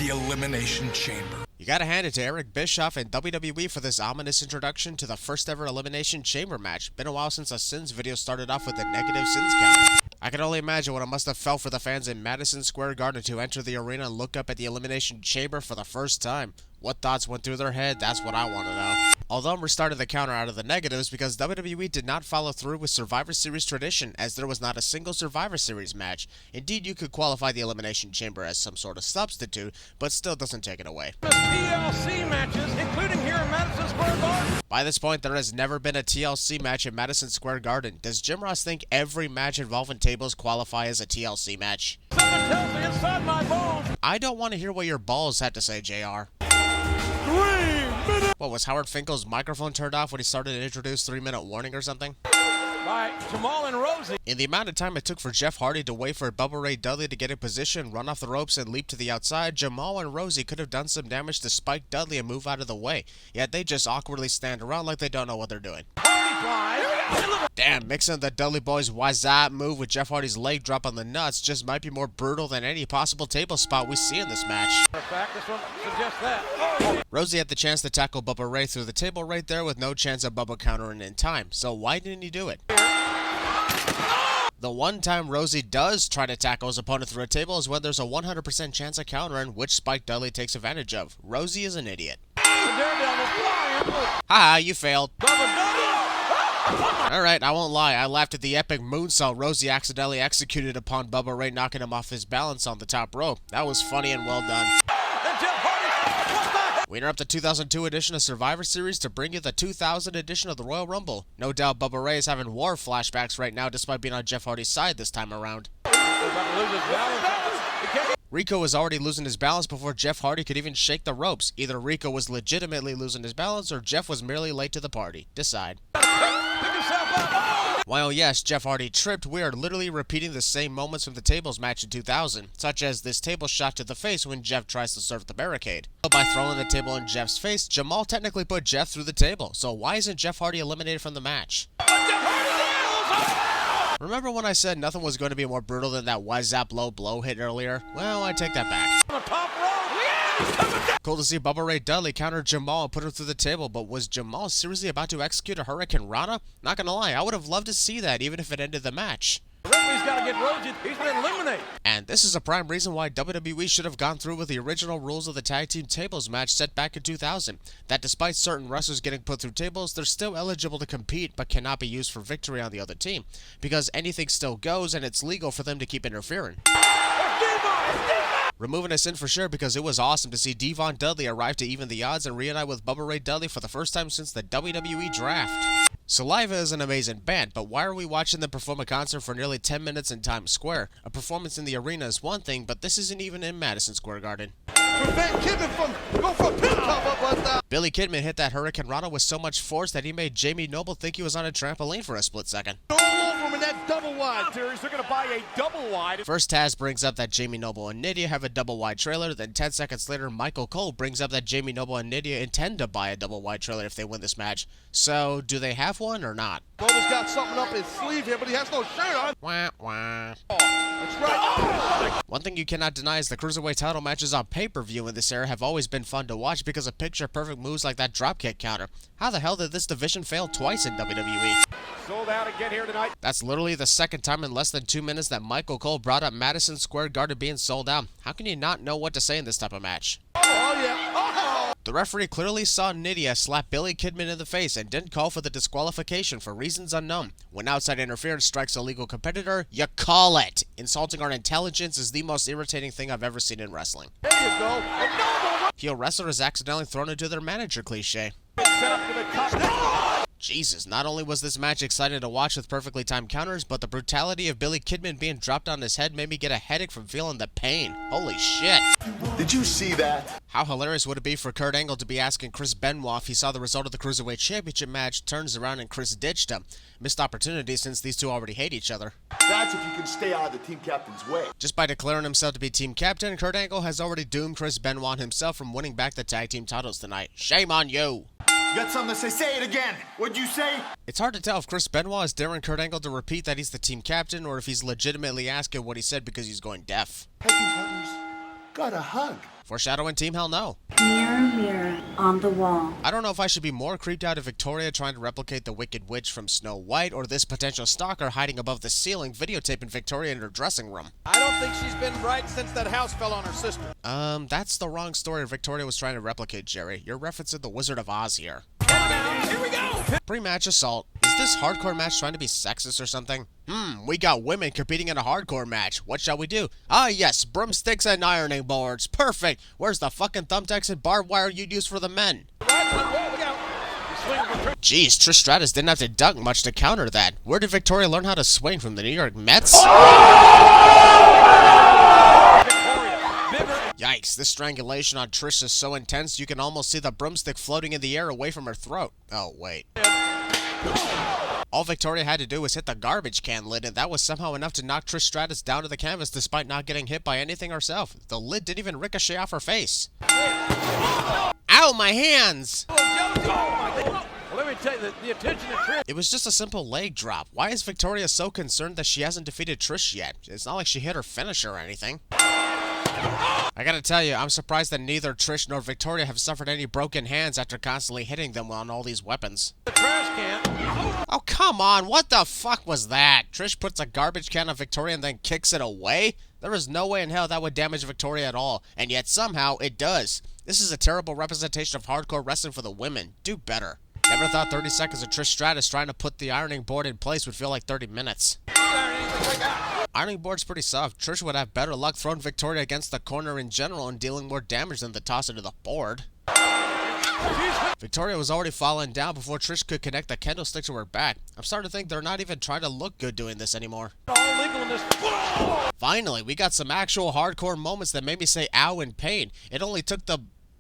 the Elimination Chamber. You gotta hand it to Eric Bischoff and WWE for this ominous introduction to the first ever Elimination Chamber match. Been a while since a Sins video started off with a negative Sins counter. I can only imagine what it must have felt for the fans in Madison Square Garden to enter the arena and look up at the Elimination Chamber for the first time. What thoughts went through their head? That's what I want to know. Although I'm restarting the counter out of the negatives because WWE did not follow through with Survivor Series tradition, as there was not a single Survivor Series match. Indeed, you could qualify the Elimination Chamber as some sort of substitute, but still doesn't take it away. TLC matches, including here in Madison Square Garden. By this point, there has never been a TLC match in Madison Square Garden. Does Jim Ross think every match involving tables qualify as a TLC match? Something tells me inside my bones. I don't want to hear what your balls had to say, JR. 3 minutes. What, was Howard Finkel's microphone turned off when he started to introduce 3-minute warning or something? By Jamal and Rosie. In the amount of time it took for Jeff Hardy to wait for Bubba Ray Dudley to get in position, run off the ropes, and leap to the outside, Jamal and Rosie could have done some damage to Spike Dudley and move out of the way. Yet they just awkwardly stand around like they don't know what they're doing. Damn, mixing the Dudley Boys' what's up move with Jeff Hardy's leg drop on the nuts just might be more brutal than any possible table spot we see in this match. In fact, this one suggests that. Rosie had the chance to tackle Bubba Ray through the table right there with no chance of Bubba countering in time, so why didn't he do it? The one time Rosie does try to tackle his opponent through a table is when there's a 100% chance of countering, which Spike Dudley takes advantage of. Rosie is an idiot. Haha, you failed. Alright, I won't lie, I laughed at the epic moonsault Rosie accidentally executed upon Bubba Ray, knocking him off his balance on the top rope. That was funny and well done. We interrupt the 2002 edition of Survivor Series to bring you the 2000 edition of the Royal Rumble. No doubt Bubba Ray is having war flashbacks right now despite being on Jeff Hardy's side this time around. Rico was already losing his balance before Jeff Hardy could even shake the ropes. Either Rico was legitimately losing his balance or Jeff was merely late to the party. Decide. While yes, Jeff Hardy tripped, we are literally repeating the same moments from the tables match in 2000, such as this table shot to the face when Jeff tries to surf the barricade. By throwing the table in Jeff's face, Jamal technically put Jeff through the table, so why isn't Jeff Hardy eliminated from the match? Remember when I said nothing was going to be more brutal than that why-zap low blow hit earlier? Well, I take that back. Cool to see Bubba Ray Dudley counter Jamal and put him through the table, but was Jamal seriously about to execute a Hurricane Rana? Not gonna lie, I would have loved to see that even if it ended the match. The referee's got to get Rosie. He's been eliminated. And this is a prime reason why WWE should have gone through with the original rules of the tag team tables match set back in 2000. That despite certain wrestlers getting put through tables, they're still eligible to compete but cannot be used for victory on the other team. Because anything still goes and it's legal for them to keep interfering. Removing a Sin for sure because it was awesome to see Devon Dudley arrive to even the odds and reunite with Bubba Ray Dudley for the first time since the WWE draft. Saliva is an amazing band, but why are we watching them perform a concert for nearly 10 minutes in Times Square? A performance in the arena is one thing, but this isn't even in Madison Square Garden. Billy Kidman hit that Hurricane Rana with so much force that he made Jamie Noble think he was on a trampoline for a split second. They're going to buy a double wide. First, Taz brings up that Jamie Noble and Nydia have a double wide trailer. Then 10 seconds later, Michael Cole brings up that Jamie Noble and Nydia intend to buy a double wide trailer if they win this match. So, do they have one or not? Noble's got something up his sleeve here, but he has no shirt on. Wah, wah. That's right. One thing you cannot deny is the Cruiserweight title matches on pay-per-view in this era have always been fun to watch because of picture-perfect moves like that dropkick counter. How the hell did this division fail twice in WWE? Sold out again here tonight. That's literally the second time in less than 2 minutes that Michael Cole brought up Madison Square Garden being sold out. How can you not know what to say in this type of match? Oh, yeah. Oh. The referee clearly saw Nydia slap Billy Kidman in the face and didn't call for the disqualification for reasons unknown. When outside interference strikes a legal competitor, you call it. Insulting our intelligence is the most irritating thing I've ever seen in wrestling. There you go. Heel wrestlers accidentally thrown into their manager cliche. Set up to the top. Jesus, not only was this match exciting to watch with perfectly timed counters, but the brutality of Billy Kidman being dropped on his head made me get a headache from feeling the pain. Holy shit. Did you see that? How hilarious would it be for Kurt Angle to be asking Chris Benoit if he saw the result of the Cruiserweight Championship match, turns around and Chris ditched him. Missed opportunity since these two already hate each other. That's if you can stay out of the team captain's way. Just by declaring himself to be team captain, Kurt Angle has already doomed Chris Benoit himself from winning back the tag team titles tonight. Shame on you. You got something to say? Say it again. What'd you say? It's hard to tell if Chris Benoit is daring Kurt Angle to repeat that he's the team captain or if he's legitimately asking what he said because he's going deaf. Hey, partners, got a hug. Foreshadowing Team Hell No. Mirror, mirror on the wall. I don't know if I should be more creeped out of Victoria trying to replicate the Wicked Witch from Snow White, or this potential stalker hiding above the ceiling videotaping Victoria in her dressing room. I don't think she's been right since that house fell on her sister. That's the wrong story Victoria was trying to replicate, Jerry. You're referencing the Wizard of Oz here. Here we go! Pre-match assault. Is this hardcore match trying to be sexist or something? We got women competing in a hardcore match. What shall we do? Ah, yes, broomsticks and ironing boards. Perfect. Where's the fucking thumbtacks and barbed wire you'd use for the men? Jeez, Trish Stratus didn't have to dunk much to counter that. Where did Victoria learn how to swing, from the New York Mets? Yikes, this strangulation on Trish is so intense you can almost see the broomstick floating in the air away from her throat. Oh, wait. All Victoria had to do was hit the garbage can lid, and that was somehow enough to knock Trish Stratus down to the canvas despite not getting hit by anything herself. The lid didn't even ricochet off her face. Ow, my hands! Let me tell you, the attention of Trish. It was just a simple leg drop. Why is Victoria so concerned that she hasn't defeated Trish yet? It's not like she hit her finisher or anything. I gotta tell you, I'm surprised that neither Trish nor Victoria have suffered any broken hands after constantly hitting them on all these weapons. The trash can. Oh, come on, what the fuck was that? Trish puts a garbage can on Victoria and then kicks it away? There is no way in hell that would damage Victoria at all, and yet somehow it does. This is a terrible representation of hardcore wrestling for the women. Do better. Never thought 30 seconds of Trish Stratus trying to put the ironing board in place would feel like 30 minutes. Ironing board's pretty soft. Trish would have better luck throwing Victoria against the corner in general and dealing more damage than the toss into the board. Victoria was already falling down before Trish could connect the kendo stick to her back. I'm starting to think they're not even trying to look good doing this anymore. All legal in this. Finally, we got some actual hardcore moments that made me say ow in pain. It only took the...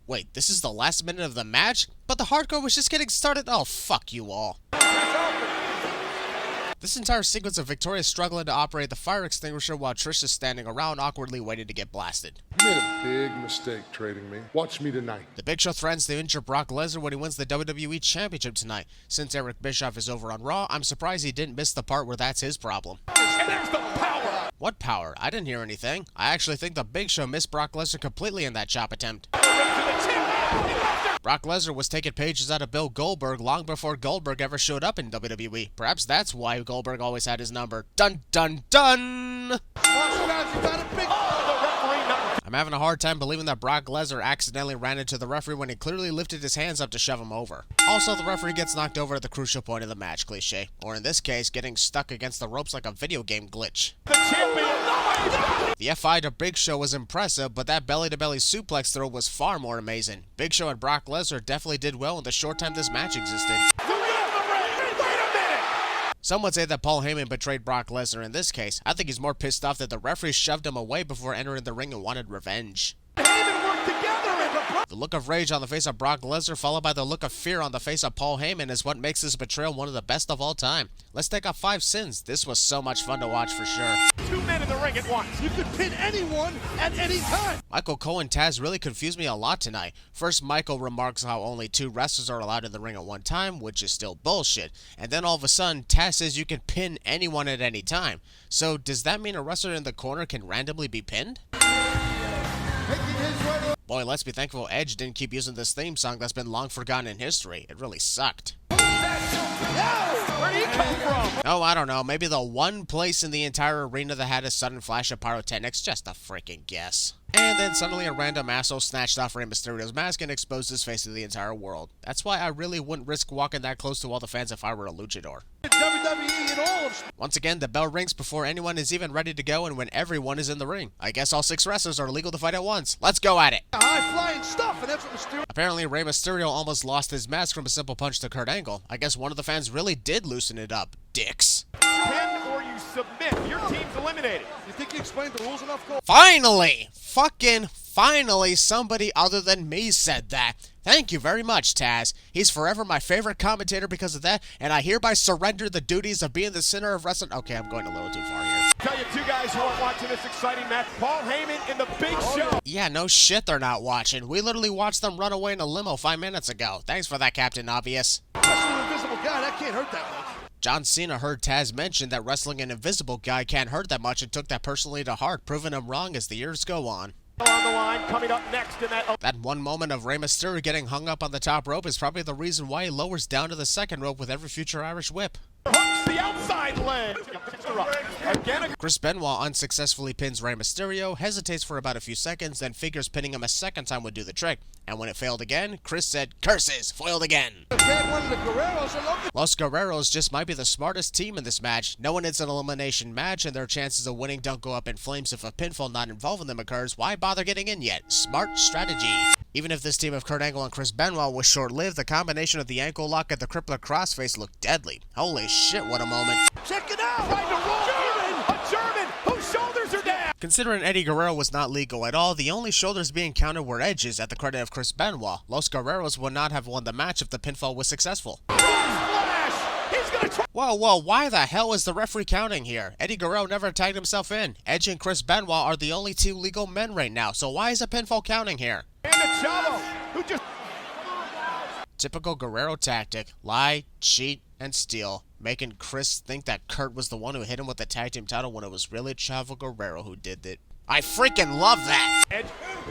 Wait, this is the last minute of the match? But the hardcore was just getting started? Oh, fuck you all. This entire sequence of Victoria struggling to operate the fire extinguisher while Trish is standing around awkwardly waiting to get blasted. You made a big mistake trading me. Watch me tonight. The Big Show threatens to injure Brock Lesnar when he wins the WWE Championship tonight. Since Eric Bischoff is over on Raw, I'm surprised he didn't miss the part where that's his problem. And there's the power. What power? I didn't hear anything. I actually think the Big Show missed Brock Lesnar completely in that chop attempt. Brock Lesnar was taking pages out of Bill Goldberg long before Goldberg ever showed up in WWE. Perhaps that's why Goldberg always had his number. Dun dun dun! I'm having a hard time believing that Brock Lesnar accidentally ran into the referee when he clearly lifted his hands up to shove him over. Also, the referee gets knocked over at the crucial point of the match, cliche. Or in this case, getting stuck against the ropes like a video game glitch. The FI to Big Show was impressive, but that belly-to-belly suplex throw was far more amazing. Big Show and Brock Lesnar definitely did well in the short time this match existed. Some would say that Paul Heyman betrayed Brock Lesnar in this case. I think he's more pissed off that the referee shoved him away before entering the ring and wanted revenge. The look of rage on the face of Brock Lesnar followed by the look of fear on the face of Paul Heyman is what makes this betrayal one of the best of all time. Let's take off 5 sins. This was so much fun to watch for sure. 2 men in the ring at once. You could pin anyone at any time. Michael Cole and Taz really confused me a lot tonight. First, Michael remarks how only 2 wrestlers are allowed in the ring at one time, which is still bullshit. And then all of a sudden, Taz says you can pin anyone at any time. So does that mean a wrestler in the corner can randomly be pinned? Boy, let's be thankful Edge didn't keep using this theme song that's been long forgotten in history. It really sucked. Where'd he come from? Oh, I don't know. Maybe the one place in the entire arena that had a sudden flash of pyrotechnics. Just a freaking guess. And then suddenly a random asshole snatched off Rey Mysterio's mask and exposed his face to the entire world. That's why I really wouldn't risk walking that close to all the fans if I were a luchador. WWE and all of... Once again, the bell rings before anyone is even ready to go and when everyone is in the ring. I guess all 6 wrestlers are legal to fight at once. Let's go at it! High-flying stuff, and that's what Mysterio... Apparently, Rey Mysterio almost lost his mask from a simple punch to Kurt Angle. I guess one of the fans really did loosen it up. Dicks. Pin or you submit. Your team's eliminated. You think you explained the rules enough, Cole? Finally! Fucking finally somebody other than me said that. Thank you very much, Taz. He's forever my favorite commentator because of that, and I hereby surrender the duties of being the center of wrestling. Okay, I'm going a little too far here. Tell you 2 guys who aren't watching this exciting match. Paul Heyman and the Big Show. Yeah, no shit they're not watching. We literally watched them run away in a limo 5 minutes ago. Thanks for that, Captain Obvious. Wrestling an invisible guy, that can't hurt that much. John Cena heard Taz mention that wrestling an invisible guy can't hurt that much and took that personally to heart, proving him wrong as the years go on. On the line, coming up next in that. That one moment of Rey Mysterio getting hung up on the top rope is probably the reason why he lowers down to the second rope with every future Irish whip. Hooks the outside leg. Again, Chris Benoit unsuccessfully pins Rey Mysterio, hesitates for about a few seconds, then figures pinning him a second time would do the trick. And when it failed again, Chris said, "Curses, foiled again." Los Guerreros just might be the smartest team in this match. Knowing it's an elimination match and their chances of winning don't go up in flames if a pinfall not involving them occurs, why bother getting in yet? Smart strategy. Even if this team of Kurt Angle and Chris Benoit was short-lived, the combination of the ankle lock and the crippler crossface looked deadly. Holy shit, what a moment. check it out. Trying to roll a German whose shoulders are down. Considering Eddie Guerrero was not legal at all, the only shoulders being counted were Edge's at the credit of Chris Benoit. Los Guerreros would not have won the match if the pinfall was successful. Splash. He's gonna try. Whoa, why the hell is the referee counting here? Eddie Guerrero never tagged himself in. Edge and Chris Benoit are the only two legal men right now, so why is a pinfall counting here? And the Chavo, who just. Typical Guerrero tactic. Lie, cheat, and steal. Making Chris think that Kurt was the one who hit him with the tag team title when it was really Chavo Guerrero who did it. I freaking love that! Edge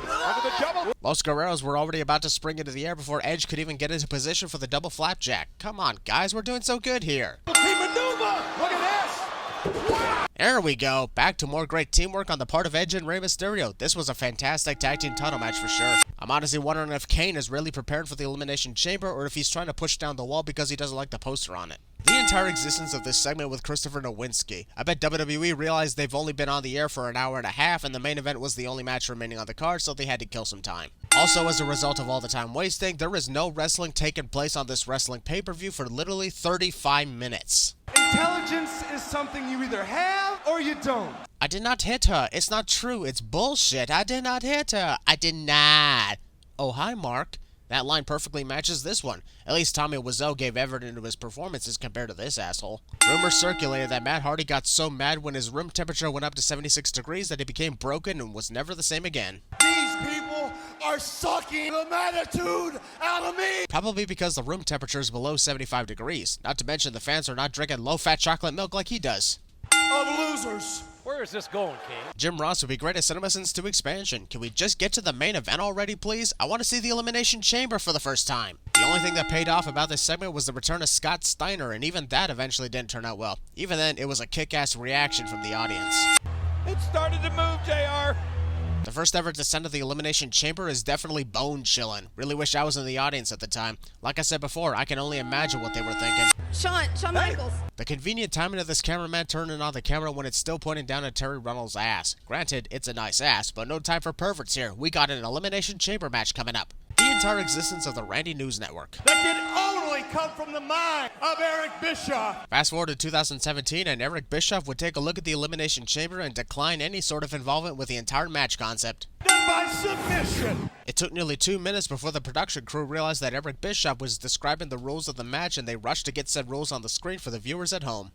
under the double. Los Guerreros were already about to spring into the air before Edge could even get into position for the double flapjack. Come on, guys, we're doing so good here. Team maneuver. Look at this. Wow. There we go. Back to more great teamwork on the part of Edge and Rey Mysterio. This was a fantastic tag team title match for sure. I'm honestly wondering if Kane is really prepared for the Elimination Chamber or if he's trying to push down the wall because he doesn't like the poster on it. The entire existence of this segment with Christopher Nowinski. I bet WWE realized they've only been on the air for an hour and a half and the main event was the only match remaining on the card, so they had to kill some time. Also, as a result of all the time wasting, there is no wrestling taking place on this wrestling pay-per-view for literally 35 minutes. Intelligence is something you either have or you don't. I did not hit her. It's not true. It's bullshit. I did not hit her. I did not. Oh, hi, Mark. That line perfectly matches this one. At least Tommy Wiseau gave effort into his performances compared to this asshole. Rumors circulated that Matt Hardy got so mad when his room temperature went up to 76 degrees that he became broken and was never the same again. These people are sucking the attitude out of me. Probably because the room temperature is below 75 degrees. Not to mention the fans are not drinking low-fat chocolate milk like he does. Of losers. Where is this going, King? Jim Ross would be great at CinemaSins 2 expansion. Can we just get to the main event already, please? I want to see the Elimination Chamber for the first time. The only thing that paid off about this segment was the return of Scott Steiner, and even that eventually didn't turn out well. Even then, it was a kick-ass reaction from the audience. It started to move, JR. The first ever descent of the Elimination Chamber is definitely bone-chilling. Really wish I was in the audience at the time. Like I said before, I can only imagine what they were thinking. Shawn Michaels. The convenient timing of this cameraman turning on the camera when it's still pointing down at Terry Runnels' ass. Granted, it's a nice ass, but no time for perverts here. We got an Elimination Chamber match coming up. The entire existence of the Randy News Network. That can only come from the mind of Eric Bischoff. Fast forward to 2017, and Eric Bischoff would take a look at the Elimination Chamber and decline any sort of involvement with the entire match concept. Done by submission. It took nearly 2 minutes before the production crew realized that Eric Bischoff was describing the rules of the match, and they rushed to get said rules on the screen for the viewers at home.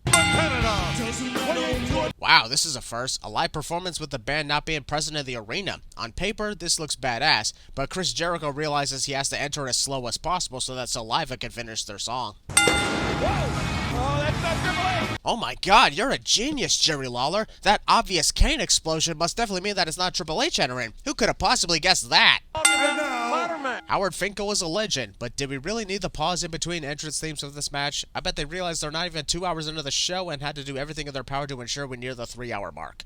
Wow, this is a first. A live performance with the band not being present in the arena. On paper, this looks badass, but Chris Jericho realizes he has to enter as slow as possible so that Saliva can finish their song. Oh, that's not Triple H. Oh my god, you're a genius, Jerry Lawler. That obvious Kane explosion must definitely mean that it's not Triple H entering. Who could have possibly guessed that? Howard Finkel is a legend, but did we really need the pause in between entrance themes of this match? I bet they realized they're not even 2 hours into the show and had to do everything in their power to ensure we're near the 3-hour mark.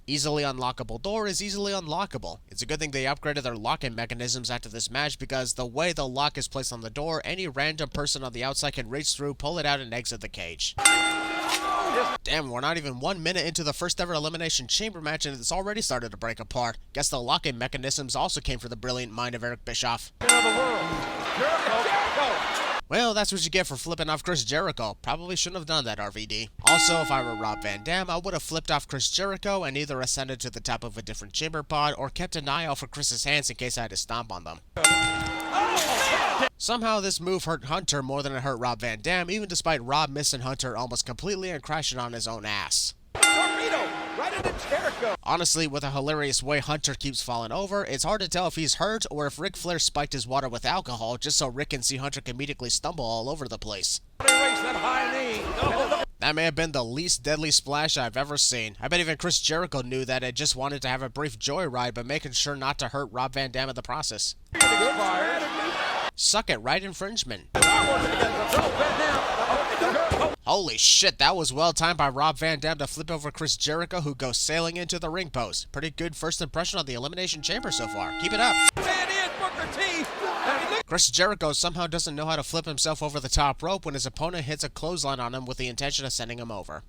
Easily unlockable door is easily unlockable. It's a good thing they upgraded their locking mechanisms after this match because the way the lock is placed on the door, any random person on the outside can reach through, pull it out, and exit the cage. Damn, we're not even 1 minute into the first ever Elimination Chamber match and it's already started to break apart. Guess the locking mechanisms also came from the brilliant mind of Eric Bischoff. Well, that's what you get for flipping off Chris Jericho. Probably shouldn't have done that, RVD. Also, if I were Rob Van Dam, I would have flipped off Chris Jericho and either ascended to the top of a different chamber pod or kept an eye out for Chris's hands in case I had to stomp on them. Somehow, this move hurt Hunter more than it hurt Rob Van Dam, even despite Rob missing Hunter almost completely and crashing on his own ass. Torpedo right into Jericho. Honestly, with a hilarious way Hunter keeps falling over, it's hard to tell if he's hurt or if Ric Flair spiked his water with alcohol just so Rick can see Hunter comedically stumble all over the place. Erase that high knee. That may have been the least deadly splash I've ever seen. I bet even Chris Jericho knew that it just wanted to have a brief joyride, but making sure not to hurt Rob Van Dam in the process. Suck it, right infringement. Holy shit, that was well timed by Rob Van Dam to flip over Chris Jericho, who goes sailing into the ring post. Pretty good first impression on the Elimination Chamber so far. Keep it up. Chris Jericho somehow doesn't know how to flip himself over the top rope when his opponent hits a clothesline on him with the intention of sending him over.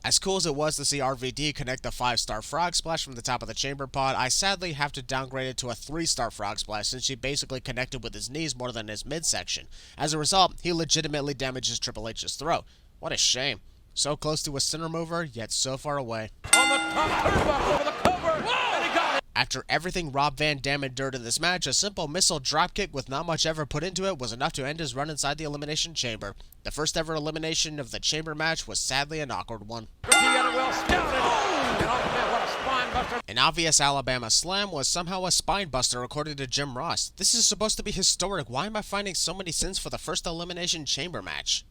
As cool as it was to see RVD connect the 5-star frog splash from the top of the chamber pod, I sadly have to downgrade it to a 3-star frog splash since he basically connected with his knees more than his midsection. As a result, he legitimately damages Triple H's throat. What a shame. So close to a center mover, yet so far away. On the top turnbuckle with a cover, and he got it. After everything Rob Van Dam endured in this match, a simple missile dropkick with not much ever put into it was enough to end his run inside the Elimination Chamber. The first ever elimination of the Chamber match was sadly an awkward one. He had it well scouted. And oh man, what a spine buster. An obvious Alabama slam was somehow a spine buster according to Jim Ross. This is supposed to be historic. Why am I finding so many sins for the first Elimination Chamber match?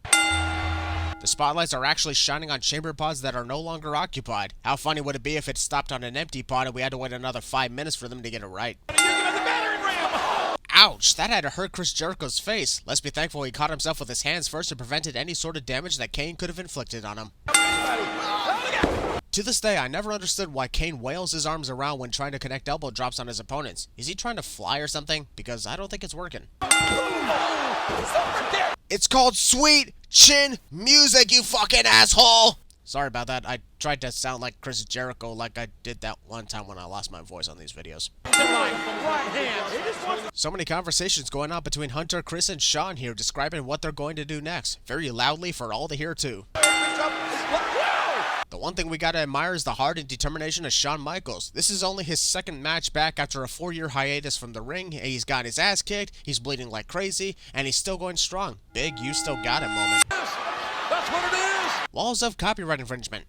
The spotlights are actually shining on chamber pods that are no longer occupied. How funny would it be if it stopped on an empty pod and we had to wait another 5 minutes for them to get it right? Ouch, that had to hurt Chris Jericho's face. Let's be thankful he caught himself with his hands first and prevented any sort of damage that Kane could have inflicted on him. To this day, I never understood why Kane wails his arms around when trying to connect elbow drops on his opponents. Is he trying to fly or something? Because I don't think it's working. It's called Sweet Chin Music, you fucking asshole! Sorry about that. I tried to sound like Chris Jericho like I did that one time when I lost my voice on these videos. So many conversations going on between Hunter, Chris, and Sean here describing what they're going to do next. Very loudly for all to hear too. The one thing we gotta admire is the heart and determination of Shawn Michaels. This is only his second match back after a 4-year hiatus from the ring. He's got his ass kicked, he's bleeding like crazy, and he's still going strong. Big you still got it moment. That's what it is. Walls of copyright infringement.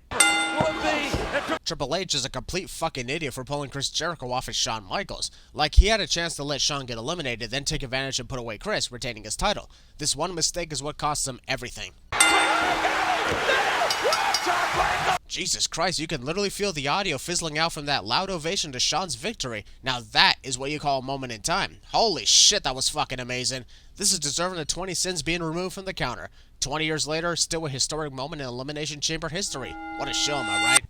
Triple H is a complete fucking idiot for pulling Chris Jericho off as Shawn Michaels. Like, he had a chance to let Shawn get eliminated, then take advantage and put away Chris, retaining his title. This one mistake is what costs him everything. Jesus Christ, you can literally feel the audio fizzling out from that loud ovation to Shawn's victory. Now that is what you call a moment in time. Holy shit, that was fucking amazing. This is deserving of 20 sins being removed from the counter. 20 years later, still a historic moment in Elimination Chamber history. What a show, am I right?